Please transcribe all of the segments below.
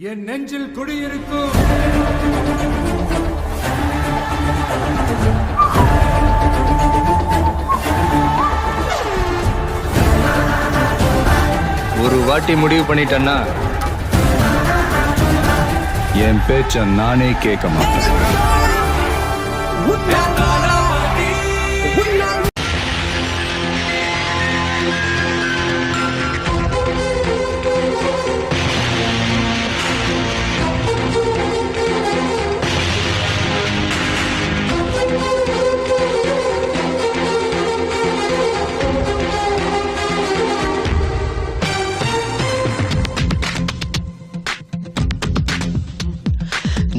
என் நெஞ்சில் குடியிருக்கும் ஒரு வாட்டி முடிவு பண்ணிட்டேன்னா என் பேச்ச நானே கேட்க மாட்டேன்.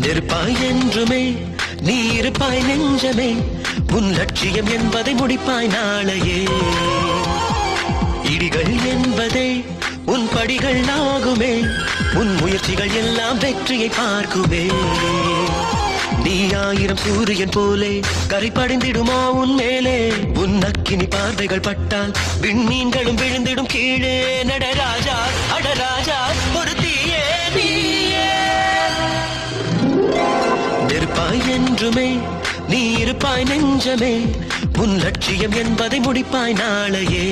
நெருப்பாய் என்றுமே நீ இருப்பாய் நெஞ்சமே, உன் லட்சியம் என்பதை முடிப்பாய் நாளையே. இடிகள் என்பதே உன் படிகள் ஆகுமே, உன் முயற்சிகள் எல்லாம் வெற்றியை பார்க்குமே. நீ ஆயிரம் சூரியன் போலே கரை படிந்திடுமா உன் மேலே, உன் அக்கினி பார்வைகள் பட்டால் விண்மீன்களும் விழுந்திடும் கீழே. நடராஜா அடராஜா ஒரு தீயே நீயே. நெருப்பாய் என்றுமே நீ இருப்பாய் நெஞ்சமே, உன் லட்சியம் என்பதை முடிப்பாய் நாளையே.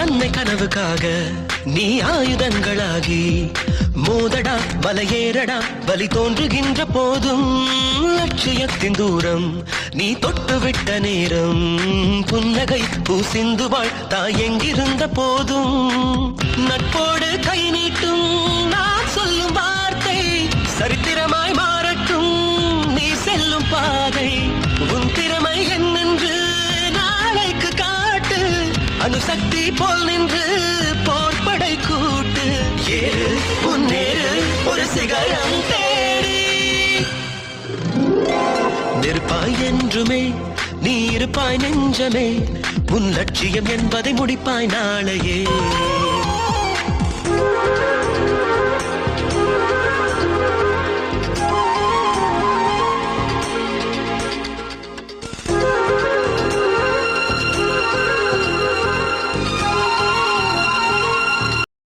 அன்னை கனவுக்காக நீ ஆயுதங்களாகி மோதடா வலையேறடா, வலி தோன்றுகின்ற போதும் லட்சியத்தின் தூரம் நீ தொட்டுவிட்ட நேரம். புன்னகை பூசிந்து வாழ் தாய் எங்கிருந்த போதும், நட்போடு கை நீட்டும் நான் சொல்லும் வார்த்தை சரித்திரமாய் மாறட்டும் நீ செல்லும் பாதை. உன் திறமை என்னென்று நாளைக்கு காட்டு, அணுசக்தி போல் நின்று போர்படை கூட்டு. ஏறு முன்னேறு ஒரு சிகரம் தேடி. நெருப்பாய் என்றுமே நீ இருப்பாய் நெஞ்சமே, உன் லட்சியம் என்பதை முடிப்பாய் நாளையே.